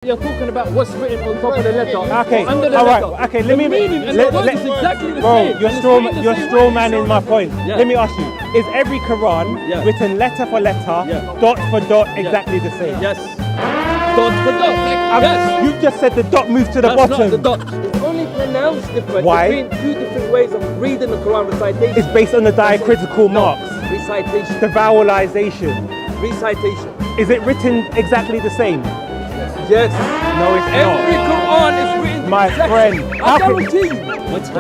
You're talking about what's written on top of the letter. Okay, Under the alright, letter. okay, let me... exactly the Bro, same. you're straw manning my point. Yeah. Let me ask you, is every Quran written letter for letter, dot for dot, exactly the same? Yes. Dot for dot. Yes. You just said the dot moved to the That's bottom. not the dot. It's only pronounced different. Why? Between two different ways of reading the Quran recitation. It's based on the diacritical marks. Recitation. The vowelization. Recitation. Is it written exactly the same? Yes. No, it's Every not. Quran is written My exactly. friend, I how can- guarantee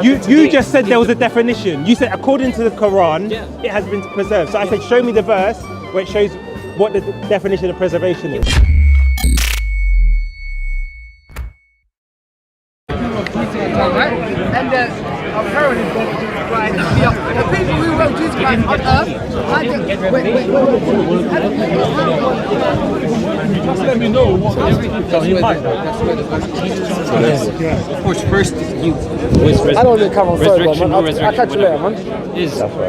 you. You just said there was a definition. You said according to the Quran, it has been preserved. So I said, show me the verse where it shows what the definition of preservation is. And our heritage book is right. The people who wrote Jesus Christ on earth had to Just let me know what Of course, first he was I don't really come on resurrection or I'll resurrection. catch you later, man.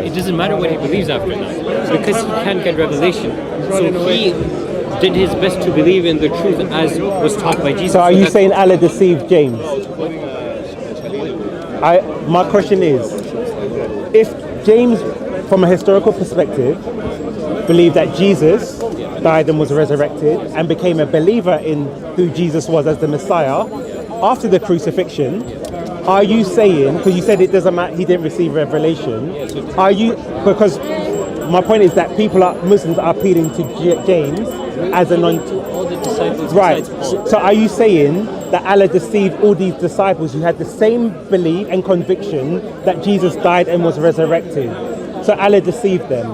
It doesn't matter what he believes after that, because he can't get revelation. So he did his best to believe in the truth as was taught by Jesus. So are you saying Allah deceived James? My question is, if James, from a historical perspective, believed that Jesus died and was resurrected and became a believer in who Jesus was as the Messiah after the crucifixion, are you saying, because you said it doesn't matter, he didn't receive revelation, are you, because my point is that Muslims are appealing to James as an all the disciples. right. besides Paul. So are you saying that Allah deceived all these disciples who had the same belief and conviction that Jesus died and was resurrected? So Allah deceived them.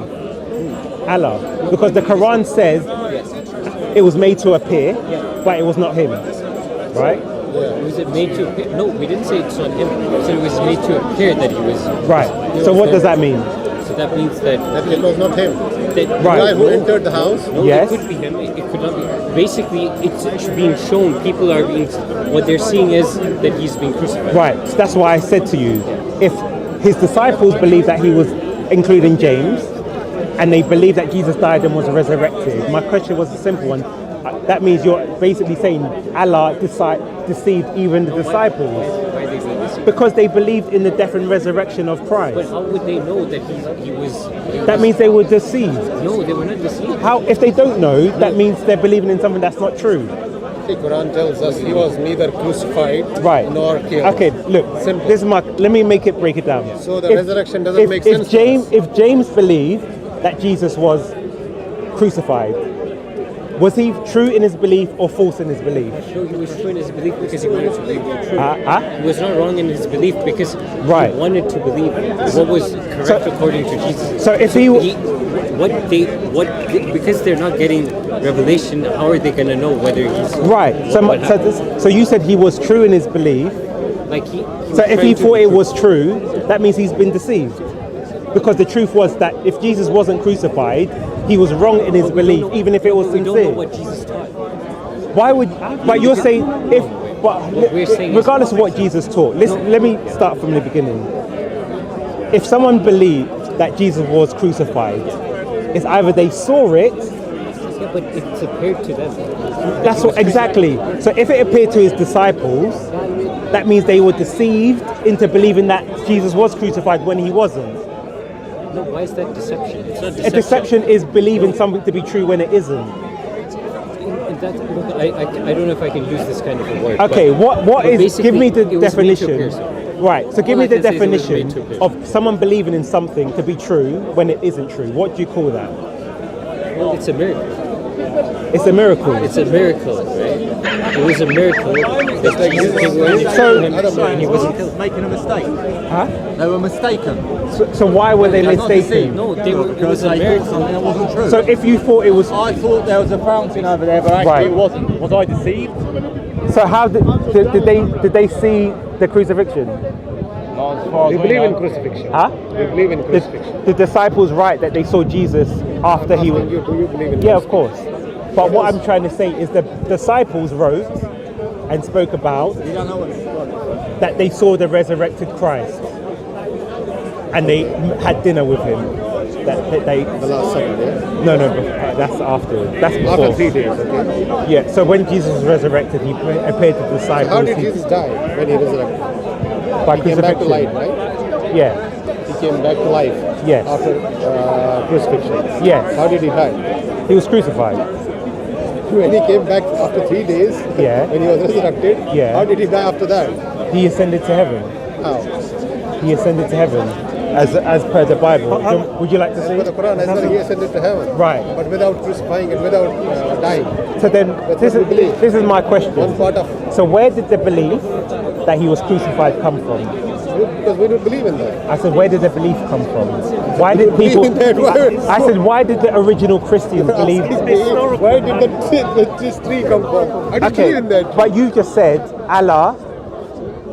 Allah. Because the Quran says it was made to appear, but it was not him. Right? Was it made to appear? No, we didn't say it's on him. We said it was made to appear that he was. Right. So what does that mean? So that means that it was not him. that Right. The guy who entered the house. No, Yes. it could be him. It could not be. Basically, it's being shown. People are being. What they're seeing is that he's being crucified. Right. So that's why I said to you, if his disciples believe that he was, including James, and they believe that Jesus died and was resurrected, my question was a simple one. That means you're basically saying Allah deceived even the disciples Why are they saying this? because they believed in the death and resurrection of But Christ. how would they know that he was? That means they were deceived. No, they were not deceived. How, if they don't know, that means they're believing in something that's not true. The Quran tells us he was neither crucified Right. nor killed. Okay, look, Simple. this is let me break it down. So the resurrection doesn't make sense to us. If James believed that Jesus was crucified, was he true in his belief or false in his belief? No, he was true in his belief because he wanted to believe the truth. He was not wrong in his belief because Right. he wanted to believe what was correct according to Jesus. So if because they're not getting revelation, how are they going to know whether he's right? So you said he was true in his belief. like he So if he thought it was true, that means he's been deceived. Because the truth was that if Jesus wasn't crucified, he was wrong in his belief, even if it was we don't know sincere. what Jesus taught. Why would? But you're saying we're saying is- regardless of what Jesus taught. Listen, let me start from the beginning. If someone believed that Jesus was crucified, it's either they saw it. Yeah, but it's appeared to them. That's what exactly. So if it appeared to his disciples, that means they were deceived into believing that Jesus was crucified when he wasn't. No, why is that deception? It's not A deception is believing something to be true when it isn't. I don't know if I can use this kind of a word. Okay, but what is? basically, Give me the it was made to definition. appear so. Right. So give All me I the can say is it was definition made to appear. of someone believing in something to be true when it isn't true. What do you call that? Well, it's a miracle. It's a miracle. It's a miracle, right? It was a miracle that Jesus came So- and he wasn't killed. Making a mistake. Huh? They were mistaken. So why were they They're not mistaken? deceived. No, they were. It Because was a they thought miracle. something that wasn't true. So if you thought it was, I thought there was a fountain over there, but actually Right. it wasn't. Was I deceived? so how did they see the crucifixion? Not as far as We I believe in know. crucifixion. Huh? We believe in The, crucifixion. the disciples right that they saw Jesus after he was. Do you believe in Yeah, of course. But what I'm trying to say is the disciples wrote and spoke about You don't know what it's like. that they saw the resurrected Christ and they had dinner with him. that they. The Last Supper, yeah? No, but that's after. That's before. After 3 days, okay? Yeah. So when Jesus was resurrected, he appeared to the disciples. How did Jesus die when he resurrected? By He came back to crucifixion. life, right? Yeah. He came back to life Yes. after crucifixion. Yes. How did he die? He was crucified. When he came back after 3 days, Yeah. when he was resurrected, Yeah. how did he die after that? He ascended to heaven. How? He ascended to heaven, as per the Bible. Would you like to see? For the Quran, as well, he ascended to heaven. Right. But without crucifying and without dying. So then, That's this what we believe. is my question. One part of, So where did the belief that he was crucified come from? because we don't believe in that. I said, where did the belief come from? Why did people? Believe in that word. I said, why did the original Christians believe? Where did this tree come from? I didn't believe in that. But you just said Allah.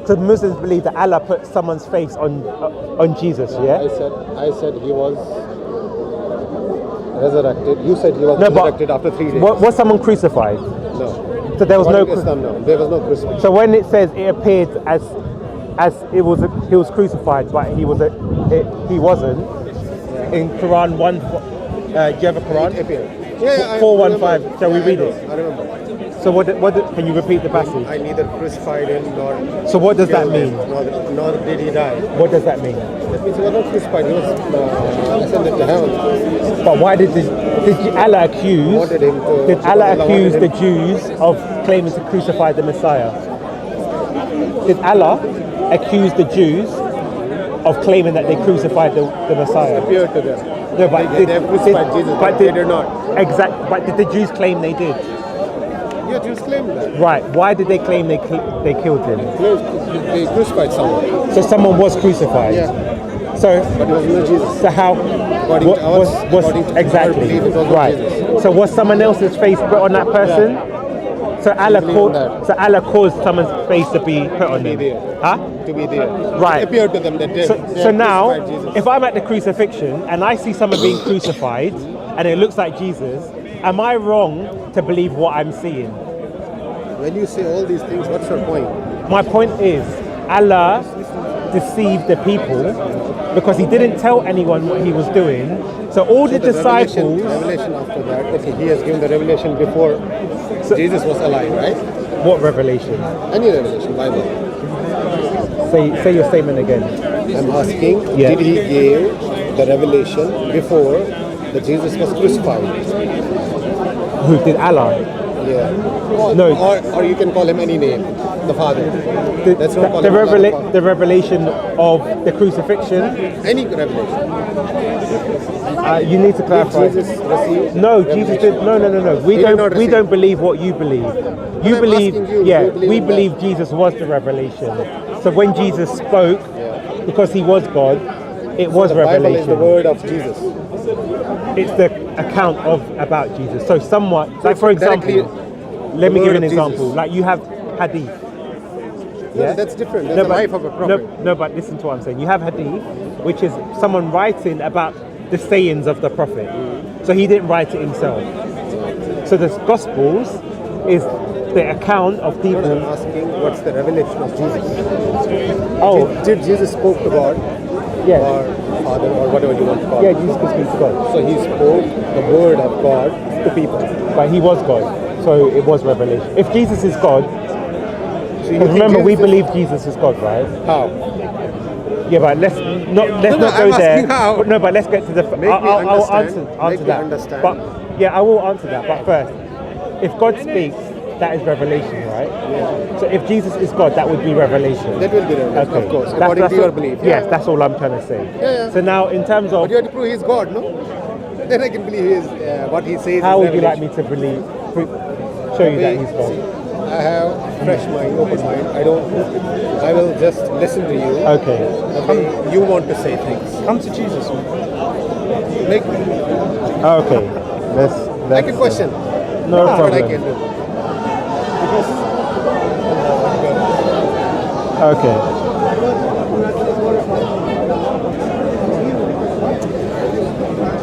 So Muslims believe that Allah put someone's face on Jesus. Yeah. I said he was resurrected. You said he was No, but resurrected after 3 days. Was someone crucified? No. So there was no. According to Islam, no. There was no crucifixion. So when it says it appeared as he was crucified, but he wasn't. In Quran 1, do you have a Quran? It appeared. Yeah, 415. Shall we read it? I remember. So can you repeat the passage? I neither crucified him nor. So what does that killed him, mean? Nor did he die. What does that mean? That means he was not crucified. He was ascended to heaven. But why did Allah accuse? Wanted him to. Did Allah Allah accuse wanted the him- Jews of claiming to crucify the Messiah? Did Allah accuse the Jews of claiming that they crucified the Messiah? Appeared to them. No, but They have crucified Jesus, but they did not. Exactly. But did the Jews claim they did? Yeah, Jews claimed that. Right. Why did they claim they killed him? They crucified someone. So someone was crucified. Yeah. So, But it was not Jesus. so how? According to ours, according to our exactly belief, it was not right? Jesus. So was someone else's face put on that person? So Allah believe in that. caused. So Allah caused someone's face to be put on be them. there. Huh? To be there. Right. It appeared to them that they So had now, crucified Jesus. if I'm at the crucifixion and I see someone being crucified and it looks like Jesus, am I wrong to believe what I'm seeing? When you say all these things, what's your point? My point is, Allah deceived the people because he didn't tell anyone what he was doing. So all the disciples. Revelation after that, okay, he has given the revelation before Jesus was alive, right? What revelation? Any revelation, Bible. Say your statement again. I'm asking, Yeah. did he give the revelation before that Jesus was crucified? Who did Allah? Yeah. No. Or you can call him any name, the Father. The, Let's not call the, him Allah the revela- Father. the revelation of the crucifixion. Any revelation. You need to Did clarify. Jesus receive No, revelation? Jesus did. No. We He did not don't. We receive. don't believe what you believe. You I'm believe. asking you, Yeah, do you believe we in believe that? Jesus was the revelation. So when Jesus spoke, because he was God, it was The Bible revelation. is the word of Jesus. It's the account of about Jesus. So somewhat, like for directly example, let me the give you word an of example. Jesus. Like you have hadith. Yeah, that's different. That's the life of a prophet. No, but listen to what I'm saying. You have hadith, which is someone writing about the sayings of the prophet. So he didn't write it himself. So the Gospels is the account of I'm people. asking what's the revelation of Jesus. Oh, Did Jesus spoke to God yeah, or Father or whatever you want to call yeah. it? Jesus could speak to God, So he spoke the word of God to people. but he was God. So it was revelation. If Jesus is God, So you because think remember we Jesus is- believe Jesus is God, right? How? Yeah, but let's not I'm go there. asking how. But no, but let's get to the. Make me I'll understand. answer Make me that. understand. But yeah, I will answer that. But first, if God speaks, that is revelation, right? Yeah. So if Jesus is God, that would be revelation. That will be revelation, Okay. of course, That's- according that's to your all- belief. Yes, that's all I'm trying to say. Yeah. So now, in terms of But you have to prove he's God, no? Then I can believe his, what he says. how is would you like me revelation. to show you that he's God? I have fresh mind, open mind. I will just listen to you. Okay. The way you want to say things. Come to Jesus, man. Make Okay. Let's like a question. No That's what I problem. can do. Okay.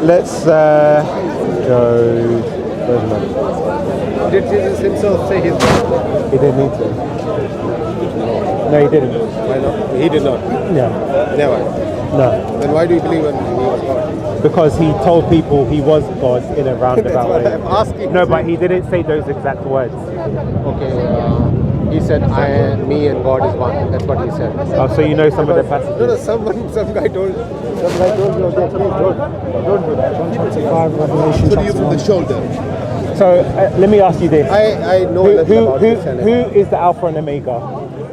Let's go. Where's my? Did Jesus himself say he's God? He didn't need to. No, he didn't. Why not? He did not. Yeah. Never. No. Then why do you believe when he was God? because he told people he was God in a roundabout what way. I'm asking. No, but he didn't say those exact words. Okay, he said, me and God is one. That's what he said. Oh, so you know some of the passages. No, some guy told me, okay, please don't do that. Revelation Should you from the shoulder? So let me ask you this: I know a little about Christianity. who is the Alpha and Omega?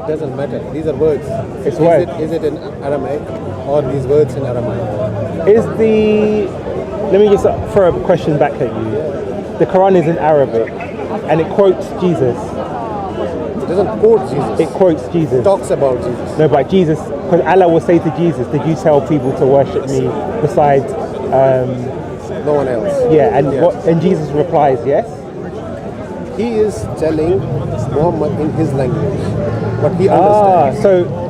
Doesn't matter. These are words. It's words. Is it in Aramaic or these words in Aramaic? Is the Let me just throw a question back at you. The Quran is in Arabic, and it quotes Jesus. It doesn't quote Jesus. It quotes Jesus. It talks about Jesus. No, but Jesus, because Allah will say to Jesus, "Did you tell people to worship me besides?" No one else. Yeah, and Jesus replies, "Yes." He is telling Muhammad in his language, but he understands.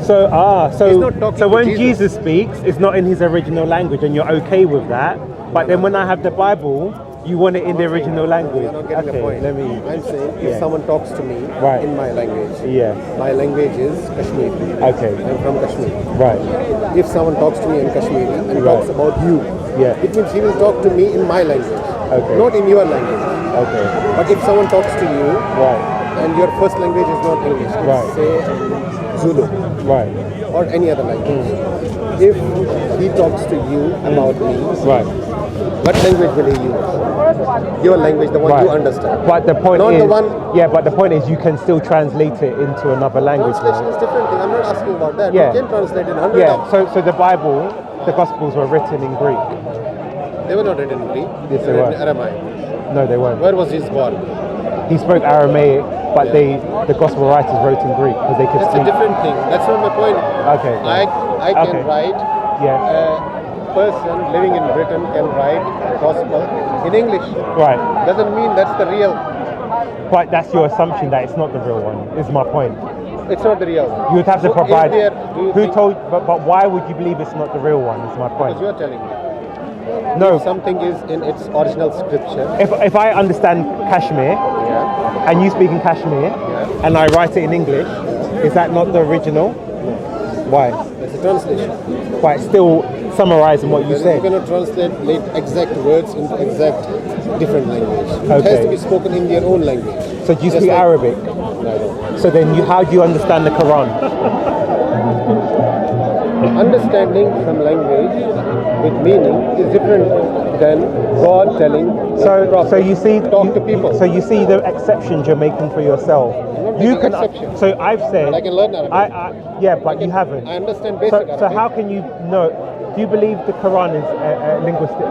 So not talking so to when Jesus. Jesus speaks, it's not in his original language, and you're okay with that. But then when I have the Bible, you want it in the original language. You're not getting the point. Let me. I'm saying if Yeah. someone talks to me Right. in my language, Yeah. my language is Kashmiri. Okay. I'm from Kashmir. Right. If someone talks to me in Kashmiri and Right. talks about you, Yeah. it means he will talk to me in my language, Okay. not in your language. Okay. But if someone talks to you Right. and your first language is not English, it's Right. say Zulu Right. or any other language, if he talks to you about me, Right. what language will he use? Your language, the one Right. you understand. But the point Not is, the one. yeah. But the point is, you can still translate it into another language. Translation now. is different thing. I'm not asking about that. Yeah. You can translate it 100 Yeah. times. So the Bible, the Gospels were written in Greek. They were not written in Greek. Yes, They they were were. in Aramaic. No, they weren't. Where was Jesus born? He spoke Aramaic, but the Gospel writers wrote in Greek because they could That's a speak. different thing. That's not my point. Okay. I can Okay. write. Yeah. A person living in Britain can write gospel in English. Right. Doesn't mean that's the real. But that's your assumption that it's not the real one. Is my point. It's not the real one. You would have to So provide. do you Who think- told? But why would you believe it's not the real one? Is my point. Because you're telling me. No. If something is in its original scripture. If I understand Kashmir Yeah. and you speak in Kashmir and I write it in English, is that not the original? Why? It's a translation. But it's still summarizing what you You said. cannot translate exact words into exact different language. It has Okay. to be spoken in your own language. So do you Just speak like- Arabic? No, I don't. So then how do you understand the Quran? Understanding some language with meaning is different than God telling a So prophet, you see, talk to people. So you see the exceptions you're making for yourself. not You making can. exceptions. So I've said. But I can learn Arabic. Yeah, but you haven't. I understand basic So Arabic. how can you know? Do you believe the Quran is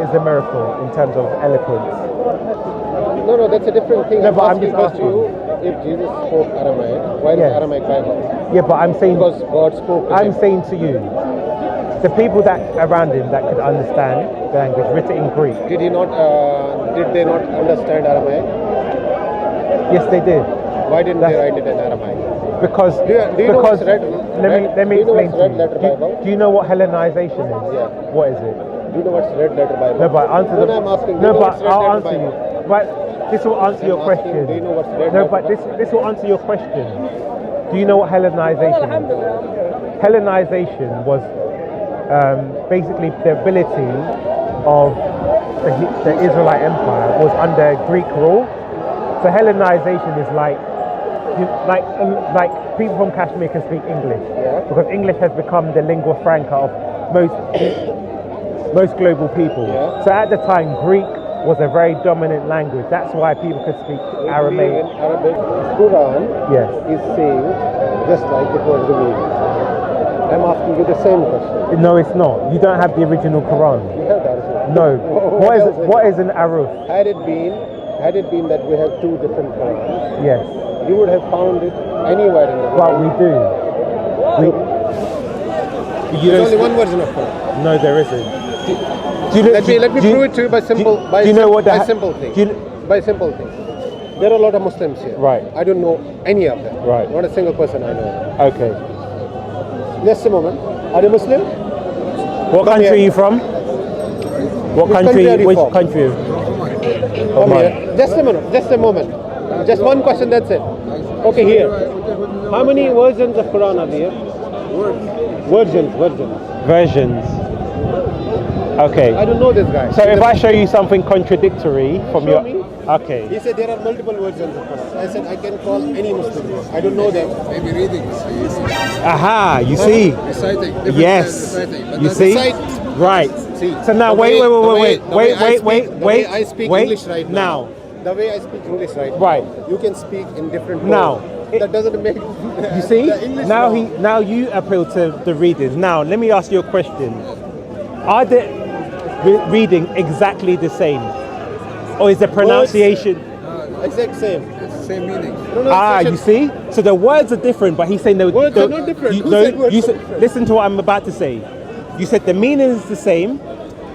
is a miracle in terms of eloquence? No, that's a different thing. No, but I'm just first asking. you if Jesus spoke Aramaic, why is Yeah. Aramaic Bible? Yeah, but I'm saying. Because God spoke to I'm him. saying to you, the people that around him that could understand the language written in Greek. Did they not understand Aramaic? Yes, they did. Why didn't they That's- write it in Aramaic? Because Do you know what's red? let me do you know explain what's to red you. letter Bible? Do you know what Hellenization is? Yeah. What is it? Do you know what's red letter Bible? No, but answer No, the. I'm asking. Do No, you know but what's red I'll letter answer Bible? you. But this will answer your I'm asking, question. do you know what's red No, letter but this will answer your question. Do you know what Hellenization is? Hellenization was basically the ability of the Israelite Empire was under Greek rule. So Hellenization is like people from Kashmir can speak English because English has become the lingua franca of most global people. Yeah. So at the time, Greek was a very dominant language. That's why people could speak Aramaic. In Arabic, Quran Yes. is saying just like it was revealed. I'm asking you the same question. No, it's not. You don't have the original Quran. You have that, isn't it? No. What else is What it? is an Aruf? Had it been that we have two different Qurans, Yes. you would have found it anywhere in the But world. we do. You There's don't. only one version of Quran. No, there isn't. Do you, Let me prove it to you by simple do you know what by the- simple thing. do you- By simple thing. There are a lot of Muslims here. Right. I don't know any of them. Right. Not a single person I know. Okay. Just a moment. Are you Muslim? What country here. are you from? What Which country? country are you Which from? country? Come here. Just a minute. Just a moment. Just one question. That's it. Okay, here. How many versions of Quran are there? Versions. Versions. Okay. I don't know this guy. So if I show you something contradictory from Show your... me. Okay. He said there are multiple versions of Quran. I said I can call any Muslim. I don't know them. Maybe reading. Aha, you see? Reciting. Yes. Reciting. But You the see? recite- Right. See, So now the wait, way- wait, the wait, way- wait, the way I wait, speak- wait, the wait, way I speak wait. English right now. The way I speak English right Right. now, you can speak in different Now, tones. That doesn't make You see? the English Now wrong. now you appeal to the readers. Now let me ask you a question. Are the reading exactly the same? Or is the pronunciation... exact same. It's the same meaning. You see? So the words are different, but he's saying the Words are not different. You, Who no, said words you are said, different? listen to what I'm about to say. You said the meaning is the same,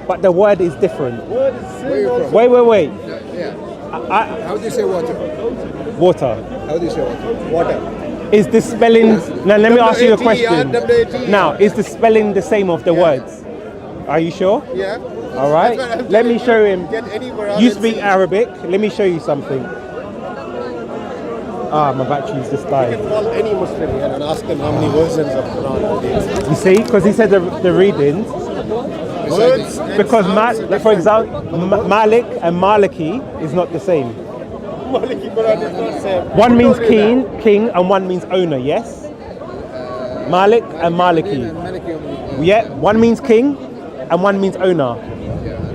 but the word is different. Word is Where you same. from? Wait. Yeah. I, How do you say water? water. How do you say water? Water. Is the spelling... Now let me ask you a question. W-A-T-E-R. Now, is the spelling the same of the words? Are you sure? Yeah. All right. That's what I'm Let me telling show you. him. Get any Quran You and speak see. Arabic. Let me show you something. My battery's just You died. can call any Muslim here and ask them how many versions of Quran there is. You see, because he said the readings. Words and Because sounds are for different. example, Malik and Maliki is not the same. Maliki Quran is not same. One Who means told you that? king, and one means owner. Yes. Malik and Maliki. Yeah. One means king, and one means owner.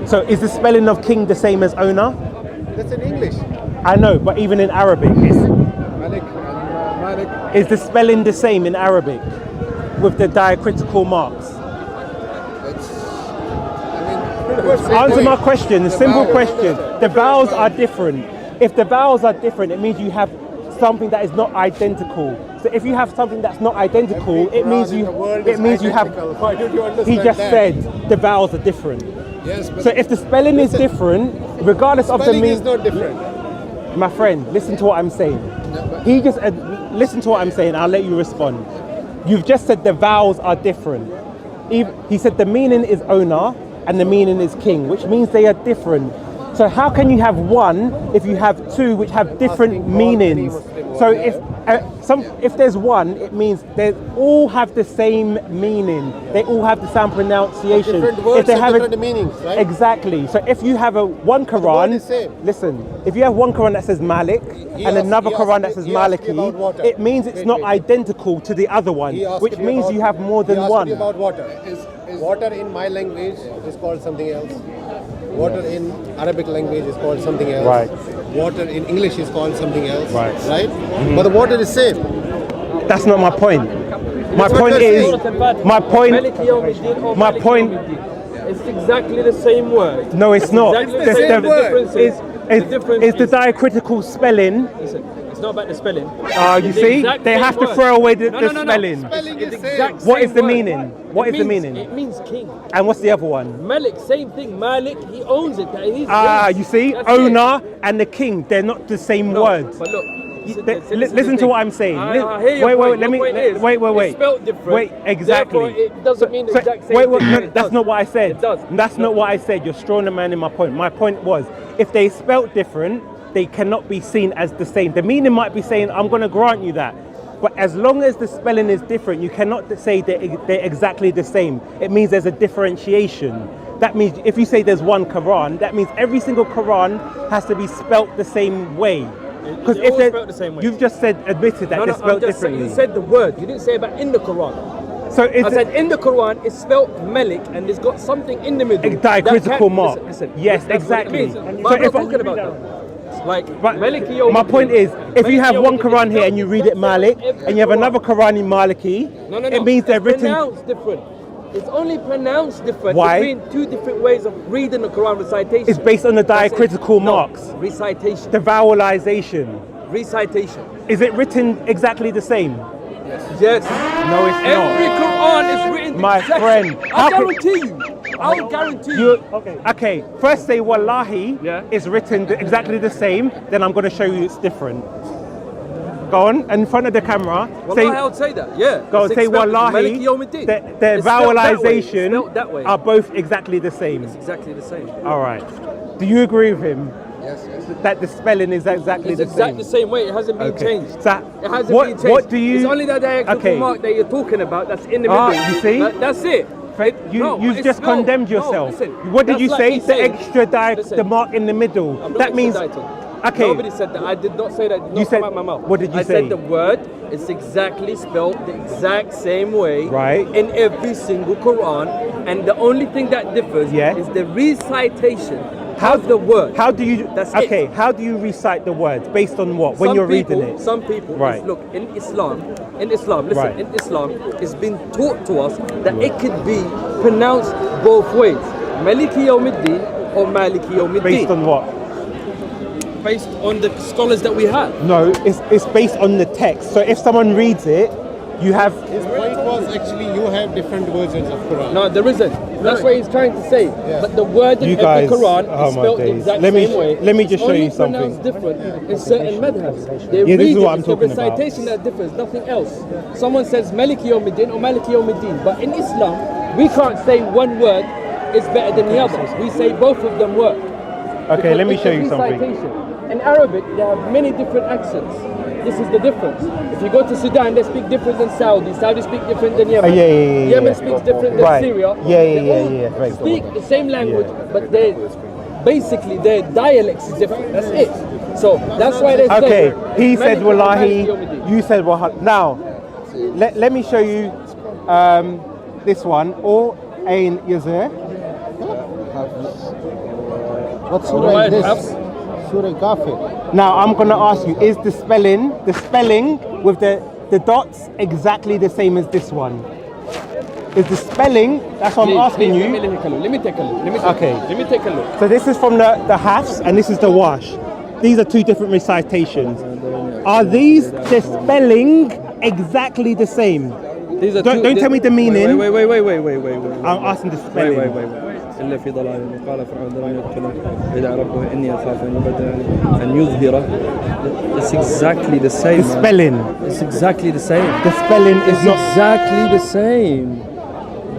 So is the spelling of king the same as owner? That's in English. I know, but even in Arabic, Malik and Malik. is the spelling the same in Arabic with the diacritical marks? Answer my question, a simple question. The vowels are different. If the vowels are different, it means you have something that is not identical. So if you have something that's not identical, it means you have. Why don't you understand He just that? said the vowels are different. Yes, but So if the spelling is different, regardless of the Spelling is meaning, not different. my friend, listen to what I'm saying. He just listen to what I'm saying. I'll let you respond. You've just said the vowels are different. He said the meaning is owner and the meaning is king, which means they are different. So how can you have one if you have two which have different meanings? So if there's one, it means they all have the same meaning. They all have the same pronunciation. Different words if they have have different meanings, right? Exactly. So if you have one word Quran, is same. listen, if you have one Quran that says Malik and another Quran that says Maliki, about water. it means it's not identical to the other one, He asked which me means about- you have more he than asked one. me about water. Water in my language is called something else. Water in Arabic language is called something else. Right. Water in English is called something else. Right. Right? But the water is same. That's not my point. My That's what point they're is, saying. my point, my point, It's exactly the same word. no, it's not. Exactly the same word. Is the diacritical spelling. Listen, it's not about the spelling. You It's the see, exact they same have to word. throw away the No. spelling. Spelling It's is the same. exact What same is the word. meaning? What It is the means- meaning? It means king. And what's the other one? Malik, same thing. Malik, he owns it. He's You see, That's owner and the king, they're not the same No, words. But look, Listen to what I'm saying. I hear your wait, point. let me. Your point is, Wait. It's spelled different. Wait, exactly. Therefore, it doesn't mean the So- exact same wait, thing. no, It that's does. not what I said. It does. That's not what I said. You're strawing the man in my point. My point was, if they spelt different, they cannot be seen as the same. The meaning might be saying, I'm going to grant you that. But as long as the spelling is different, you cannot say they're exactly the same. It means there's a differentiation. That means if you say there's one Quran, that means every single Quran has to be spelt the same way. Because They're all spelt the same way. you've just admitted that they're spelt I'm just saying, differently. you said the word. You didn't say about in the Quran. So I it's said in the Quran, it's spelt Malik and it's got something in the middle. diacritical mark. Listen, Yes, that's what it exactly. means. So But I'm if not I- talking about that. Like But Maliki my point is, if you have Maliki one Yawmiddin, Quran it's here and you read it Malik, and you have another Quran in Maliki, No. it means they're It's written. pronounced different. It's only pronounced different Why? between two different ways of reading the Quran recitation. It's based on the That's it. diacritical No, marks, Recitation. the vowelization. Recitation. Is it written exactly the same? Yes. No, it's Every not. Quran is written My exactly. friend, how I could- guarantee you. I'll guarantee you. Okay, first say Wallahi Yeah. is written exactly the same, then I'm going to show you it's different. Go on, in front of the camera. Wallahi, I would say that. Yeah. Go It's say spelled- Wallahi, Maliki Yawmiddin. the It's spelled that way. It's vowelization spelled that way. are both exactly the same. It's exactly the same. All right. Do you agree with him yes. that the spelling is exactly It's the exactly same? the same way. It hasn't been Okay. changed. So It hasn't what, been changed. what do you? It's only that diacritical Okay. mark that you're talking about that's in the middle. You see? That's it. You've it's just spelled- condemned no, yourself. listen, What did that's you like say? me The saying- extra listen, the mark in the middle. I'm not That means. extraditing. Okay. Nobody said that. I did not say that. It did You not said- come out my mouth. what did you I say? said the word is exactly spelled the exact same way Right. in every single Quran, and the only thing that differs Yeah. is the recitation of the word. How do you? That's okay. it. How do you recite the words based on what when Some you're people, reading it? Some people, Right. look, in Islam, listen, Right. in Islam, it's been taught to us that it could be pronounced both ways. Maliki Yawmiddin or Maliki Yawmiddin. Based on what? Based on the scholars that we have. No, it's based on the text. So if someone reads it, you have. His point was actually you have different versions of Quran. No, there isn't. That's what he's trying to say. But the word in You every guys- Quran oh is my spelled the days. exact Let me same way. let me just It's show only you something. pronounced different in certain madhabs. They Yeah, this read is what I'm it's the talking about. recitation that differs, nothing else. Someone says Maliki Yawmiddin or Maliki Yawmiddin, but in Islam, we can't say one word is better than the other. We say both of them work. Okay, let me It's show a you something. recitation. In Arabic, they have many different accents. This is the difference. If you go to Sudan, they speak different than Saudi. Saudi speak different than Yemen. Yeah. Yemen speaks different than Right. Syria. Yeah. They all Right. speak the same language, but they basically their dialects is different. That's it. So that's why there's Okay, no, he it's said Maliki wallahi, Yawmiddin. you said wallahi. Now, let me show you this one. Or Ain Yazir. What Right, surah is Hafs. this? Surah Kafir. Now I'm gonna ask you: is the spelling with the dots exactly the same as this one? Is the spelling? That's what I'm asking Let you. me take a look. Let me take a look. Okay. Let me take a look. So this is from the Hafs and this is the Wash. These are two different recitations. Are these the spelling exactly the same? These are Don't tell me the meaning. Wait. I'm asking the spelling. إلا في ضلال وقال فرعون ذرني أقتله إذا ربه إني أخاف أن يظهر. It's exactly the same. The spelling. It's exactly the same. The spelling is It's not. exactly the same.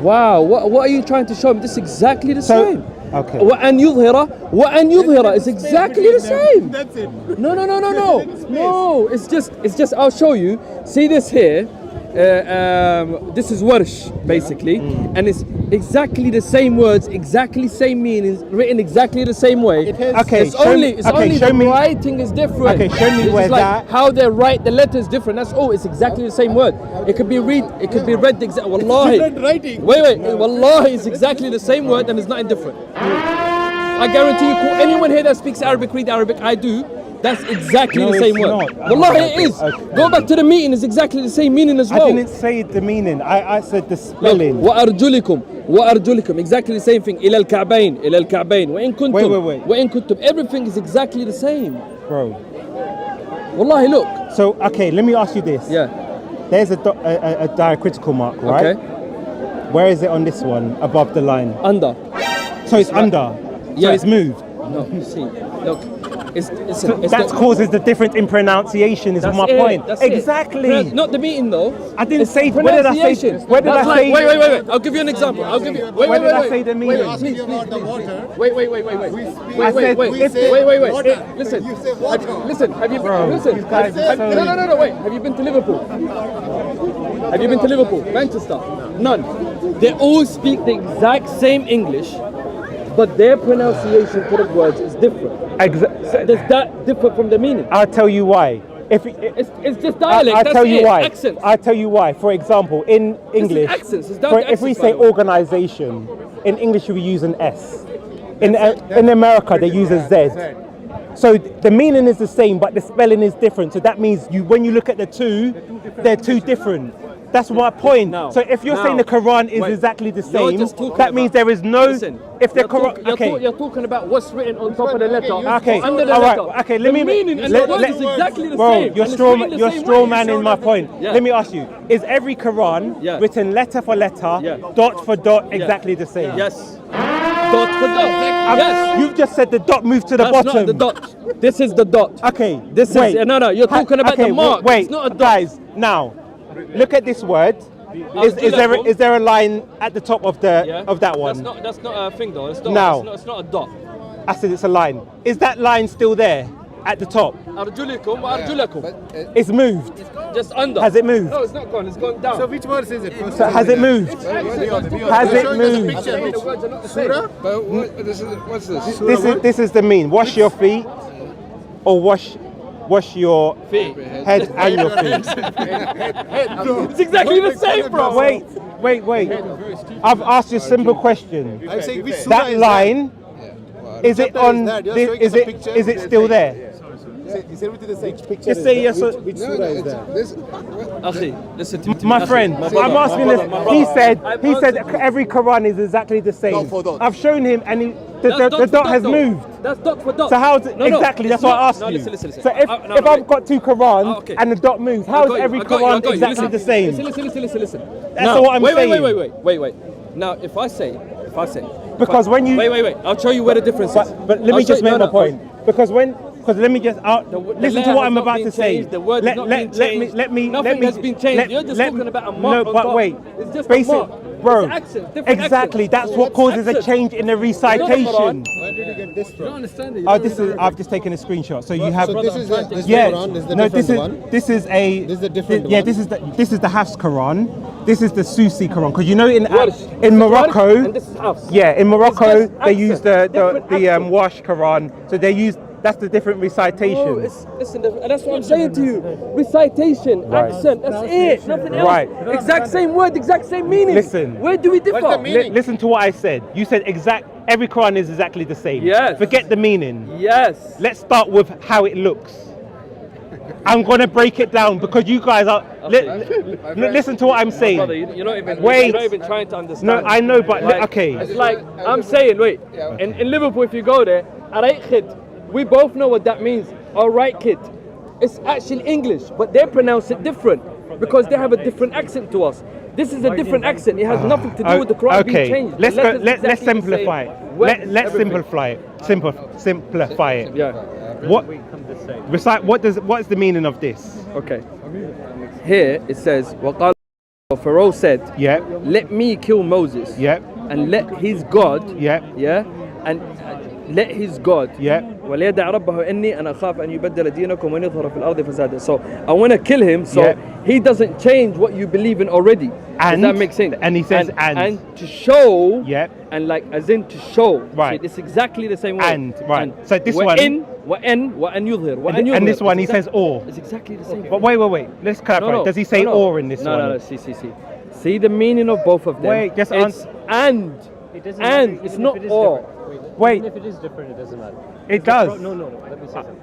Wow, what are you trying to show me? This is exactly the So- same. Okay. وأن يظهر is exactly the same. That's it. No. It's just. I'll show you. See this here. This is Warsh basically, and it's exactly the same words, exactly same meanings, written exactly the same way. Okay, It's show only me- okay, only show the me- writing is different. Okay, show me It's where just like that- how they write the letter is different. That's all. It's exactly the same word. It could be read. It could be read. Wallahi. different writing. Wait. Wallahi, it's exactly the same word and it's not different. I guarantee you, anyone here that speaks Arabic, read Arabic. I do. That's exactly No, the same it's word. not. Wallahi, it is. Okay. Go back to the meaning. It's exactly the same meaning as well. I didn't say the meaning. I said the spelling. وأرجلكم exactly the same thing. إلى الكعبين وإن كنتم Wait. وإن كنتم everything is exactly the same. Bro. Wallahi, look. So okay, let me ask you this. Yeah. There's a diacritical mark, right? Okay. Where is it on this one? Above the line. Under. So it's under. So Yeah. it's moved. No. See. Look. It's That causes the difference in pronunciation. Is That's my it, point. that's it. Exactly. Not the meaning though. I didn't It's say. Where did I say? pronunciation. Where did That's I like- say? Wait. I'll give you an example. I'll give you. Wait. Where did I say the meaning? Asking you about the water. Wait. I said if the- Wait. water. Listen. You say water. Listen. Have you? Bro, Listen. these guys are so- No. Wait. Have you been to Liverpool? Have you been to Liverpool? Manchester? None. They all speak the exact same English, but their pronunciation for the words is different. So does that differ from the meaning? I'll tell you why. It's just dialect. I'll that's tell you it. why. Accents. I'll tell you why. For example, in English, accents. It's down to if we accents, say by the way. organization, in English we use an S. In America they use a Z. So the meaning is the same, but the spelling is different. So that means when you look at the two, they're two different. That's my point. No. So if you're No. saying the Quran is Wait. exactly the You're same, just talking that means about- there is no. Listen, If the you're Quran, okay. You're talking about what's written on top of the letter. Okay, or under the all right, letter. okay, let the me meaning and the word is exactly the bro, same. you're and it's straw, written the you're same straw way. man in my point. Yeah. Let me ask you: is every Quran Yeah. written letter for letter, Yeah. dot for dot, exactly the same? Yes. Dot for dot. Yes. You've just said the dot moved to the That's bottom. not the dot. This is the dot. Okay. This wait. is no. You're talking about okay, the mark. Wait, It's not a dot. guys. Now, look at this word. Is there a line at the top of that one? That's not a thing though. It's not. Now. It's not a dot. I said it's a line. Is that line still there? at the top. أرجلكم وأرجلكم. It's moved. Just under. Has it moved? No, it's not gone. It's gone down. So which verse is it? So has it moved? Has it moved? But what's this? This is the mean. Wash your feet, or wash your head and your feet. It's exactly the same, bro. Wait. I've asked you a simple question. I'm saying which surah That is line, is it chapter is on? that? You're showing us a picture. Is it still there? Is everything the same? Which Just say yes or. Which surah is that? Akhi, listen to me. My friend, I'm asking this. He said every Quran is exactly the same. Dot for dot. I've shown him, and the That's dot for has though. moved. That's dot for dot. So how's it exactly? it's That's what I not. asked No, you. listen. So if I've got two Qurans okay. and the dot moves, how is every Quran exactly the same? Listen. That's now, what I'm saying. Wait. Now, if I say, Because when you wait, I'll show you where the difference is. but let me just make my point. Because let me just listen to what I'm about to say. The word has not been changed. Nothing has been changed. You're just talking about a mark on top. Wait. It's just Basic, a mark. bro. It's accent, different Exactly. accent. That's what causes a accent? change in the recitation. Where did you get this You from? don't understand it. I've just taken a screenshot. So you have. So this is the Yeah. Quran. This is the No, different one. this is a. This is the different Yeah, one. this is the Hafs Quran. This is the Susi Quran. Because you know in Warsh. Morocco. And this is house. Yeah, in Morocco just they use accent, different the accent. Wash Quran. So they use that's the different recitation. Oh, listen, that's what I'm saying to you. Recitation, Right. accent, that's it. Nothing else. Right. Exact same word, exact same meaning. Listen. Where do we differ? Listen to what I said. You said every Quran is exactly the same. Yes. Forget the meaning. Yes. Let's start with how it looks. I'm gonna break it down because you guys are. Listen to what I'm saying. Brother, you're not even. Wait. You're not even trying to understand. No, I know, but okay. It's like I'm saying. Wait. In Liverpool, if you go there, alright, kid. We both know what that means. Alright, kid. It's actually English, but they pronounce it different because they have a different accent to us. This is a different accent. It has nothing to do with the Quran being changed. Let's The go. letter's Let's exactly the simplify same. it. Word, Let's everything. simplify it. Simplify it. Yeah. What? Recite. What's the meaning of this? Okay. Here it says, وَقَالَ Pharaoh said, Yeah. let me kill Moses. Yeah. And let his God. Yeah. Yeah. And let his God. Yeah. وَلْيَدَعْ رَبَّهُ إِنِّي أَنَا أَخَافُ أَنْ يُبَدَّلَ دِينَكُمْ وَيُظْهِرَ فِي الْأَرْضِ فَسَادًا. So I want to kill him so he doesn't change what you believe in already. And does that make sense? and he says and to show. Yeah. And like as in to show. Right. See, it's exactly the same word. And, right. So this one- وَإِن وَأَن يُظْهِر. And this one he It's says or. It's exactly the same. But wait. Let's clarify. Does he say or in this one? No. See the meaning of both of them. Wait, just it's and. It doesn't And matter, it's even not if it is or. different. Wait. Even if it is different, it doesn't matter. It does. No. Let me say something.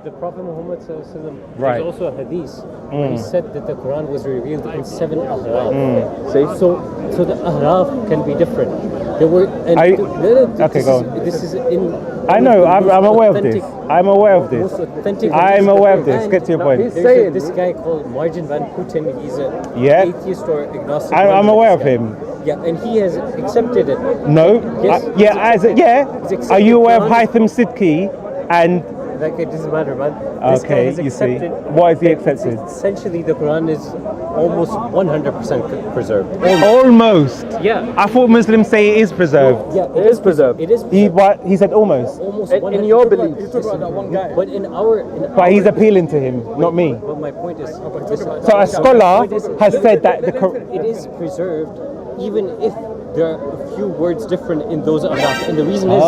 The Prophet Muhammad Sallallahu Right. there's also a hadith where he said that the Quran was revealed in 7 ahraf. See? So the ahraf can be different. There were Okay, go on. This is in. I know. I'm most aware of this. authentic- I'm aware of this. Most authentic. I'm hadith aware of of the this. Quran. Get to your point. There's this guy called Marjan van Putten. He's a atheist or agnostic. I'm aware of this guy. him. Yeah, and he has accepted it. No. Yes. Are you aware of Haitham Sidki and? Like it doesn't matter, man. This guy Okay, has you see. accepted. Why is he accepted? Essentially, the Quran is almost 100% preserved. Almost. Yeah. I thought Muslims say it is preserved. Yeah, It is preserved. It is He said almost. almost In your 100%. belief. But in our, But he's appealing to him, not me. But my point is, So a scholar has said that the it is preserved, even if there are a few words different in those ahraf. And the reason is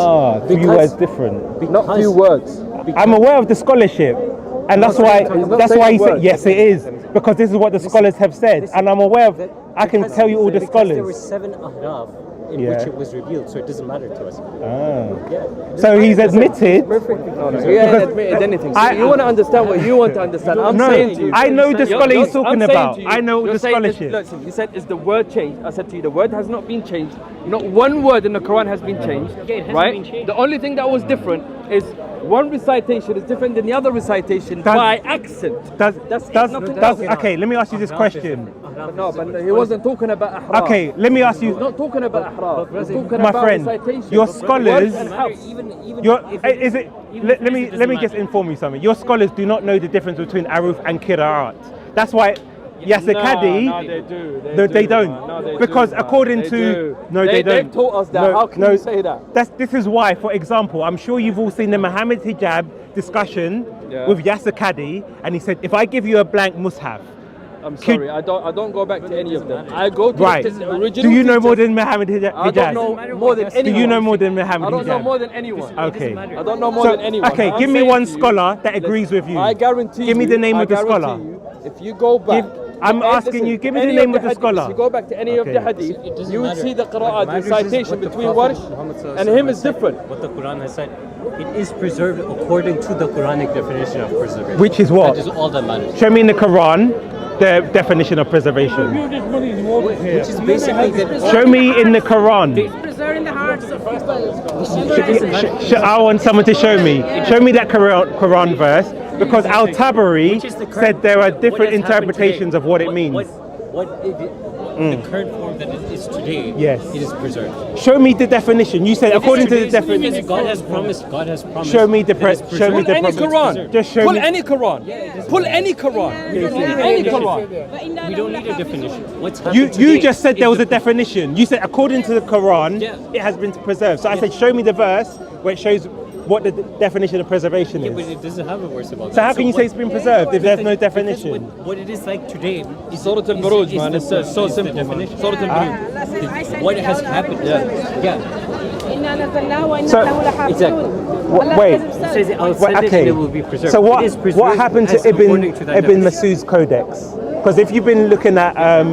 few words different. Not few words. I'm aware of the scholarship, and that's why he said yes, it is because this is what the scholars have said, and I'm aware of. I can tell you all the Because there were scholars. 7 ahraf in Yeah. which it was revealed, so it doesn't matter to us. So he's admitted. He hasn't admitted anything. So you want to understand what you want to understand. I'm No, saying to you. I know the scholar he's I'm talking saying about. to you, I know you're the saying this- scholarship. Listen, you said is the word changed? I said to you, the word has not been changed. Not one word in the Quran has been changed. Right? The only thing that was different is one recitation is different than the other recitation by accent. Okay, let me ask you this question. No, but he wasn't talking about ahraf. Okay, let me ask He's you, not talking about ahraf. He's talking my about friend. recitation. Your scholars. Words and house. Let me just inform you something. Your scholars do not know the difference between aruf and qira'at. That's why Yasir Kadi. No, they do. They don't. No, they Because do. according They to do. No, they don't. They've taught us that. How can you say that? This is why, for example, I'm sure you've all seen the Muhammad hijab discussion with Yasser Qadi, and he said, if I give you a blank mushaf, I'm sorry, I don't go back to any of them. I go to the original. Do you know more than Muhammad hijab? I don't know more than anyone. Do you know more than Muhammad hijab? I don't know more than anyone. Okay. I don't know more than anyone. Okay, give me one scholar that agrees with you. I guarantee. Give me the name of the scholar. If you go back. I'm asking you, give me the name of the scholar. If you go back to any of the hadith, you will see the qira'at, the citation between Warsh and him is different. What the Quran has said, it is preserved according to the Quranic definition of preservation. Which is what? That is all that matters. Show me in the Quran the definition of preservation. Which is basically that. Show me in the Quran. Preserving the hearts of people. I want someone to show me. Show me that Quran verse, because Al-Tabari said there are different interpretations of what it means. The current form that it is today, yes, it is preserved. Show me the definition. You said according to the definition. God has promised. Show me the Show me the Quran. Just show Pull me. any Quran. Pull any Quran. Any Quran. We don't need a definition. What's happened You just said there was a definition. You said according to the Quran, it has been preserved. So I said show me the verse where it shows what the definition of preservation is. But it doesn't have a verse about that. So how can you say it's been preserved if there's no definition? What it is like today is Surah Al-Buruj, man. It's so simple. Definition. Surah Al-Buruj. What has happened? Yeah. So exactly. Wait. It says I'll send it and it will be preserved. So It is preserved what happened to as according to that Ibn definition. Masud's codex? Because if you've been looking at I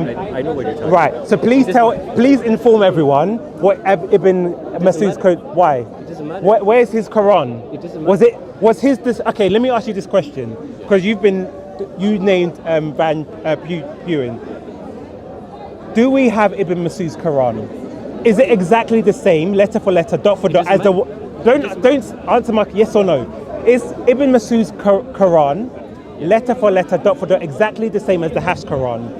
know what you're talking right, so please inform everyone what Ibn Masud's code. Why? It doesn't matter. Where's his Quran? It doesn't Was his this? Okay, let me ask you this question, because you named Van Buren. Do we have Ibn Masud's Quran? Is it exactly the same, letter for letter, dot for dot, as the? Don't answer my yes or no. Is Ibn Masud's Quran letter for letter, dot for dot, exactly the same as the Hafs Quran,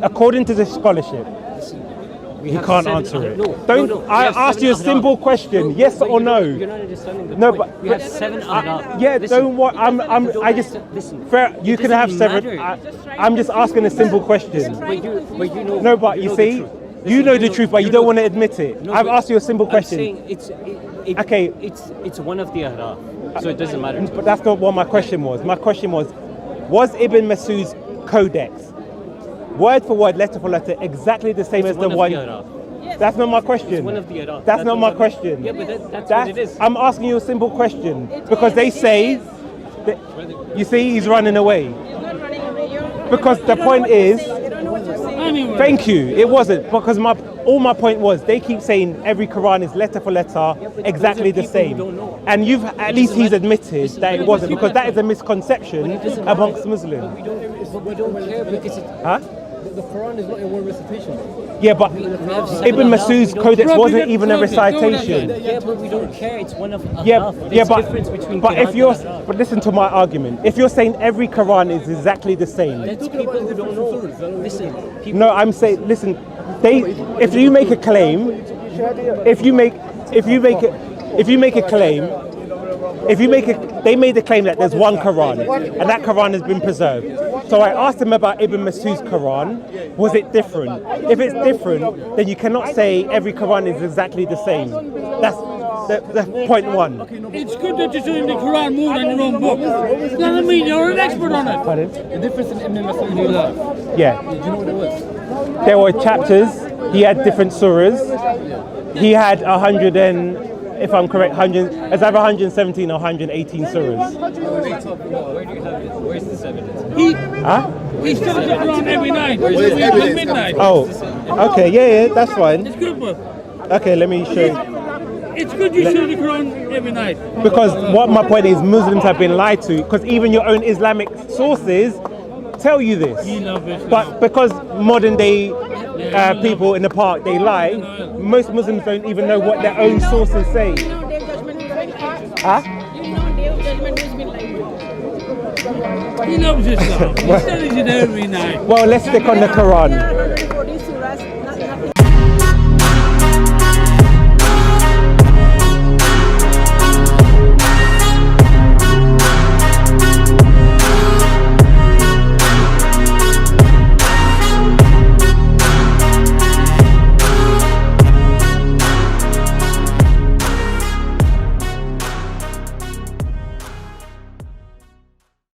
according to the scholarship? You can't answer it. I asked you a simple question, yes or no. You're not understanding the No, point. but we have 7 Arab. yeah, don't worry. I just fair. You can have 7. I'm just asking a simple question. But you know. No, but you see, you know the truth, but you don't want to admit it. No, I've but asked you a simple question. I'm saying Okay. It's one of the Arab, so it doesn't matter. But that's not what my question was. My question was Ibn Masud's codex, word for word, letter for letter, exactly the same as the one? That's not my question. It's one of the Arab. That's not my question. Yeah, but that's what it is. I'm asking you a simple question, because they say that, you see, he's running away. Because the point is, thank you, it wasn't, because all my point was, they keep saying every Quran is letter for letter, exactly the same. And at least he's admitted that it wasn't, because that is a misconception amongst Muslims. We don't care because the Quran is not in one recitation. Yeah, but Ibn Masud's codex wasn't even a recitation. Yeah, but we don't care. It's one of but listen to my argument. If you're saying every Quran is exactly the same, that's people who don't know. Listen. No, I'm saying, listen. If you make a claim, they made a claim that there's one Quran, and that Quran has been preserved. So I asked them about Ibn Masud's Quran. Was it different? If it's different, then you cannot say every Quran is exactly the same. That's point one. It's good that you're doing the Quran more than your own book. Doesn't mean you're an expert on it. Pardon? The difference in Ibn Masud and love. Yeah. Do you know what it was? There were chapters. He had different surahs. He had 100 and, if I'm correct, it's either 117 or 118 surahs. Where do you have it? Where's this evidence? He studies the Quran every night. Where's At evidence? midnight. Oh, okay, yeah, that's fine. It's good, bro. Okay, let me show you. It's good you study the Quran every night. Because what my point is, Muslims have been lied to, because even your own Islamic sources tell you this. But because modern day people in the park, they lie, most Muslims don't even know what their own sources say. He loves Islam. He studies it every night. Well, let's stick on the Quran.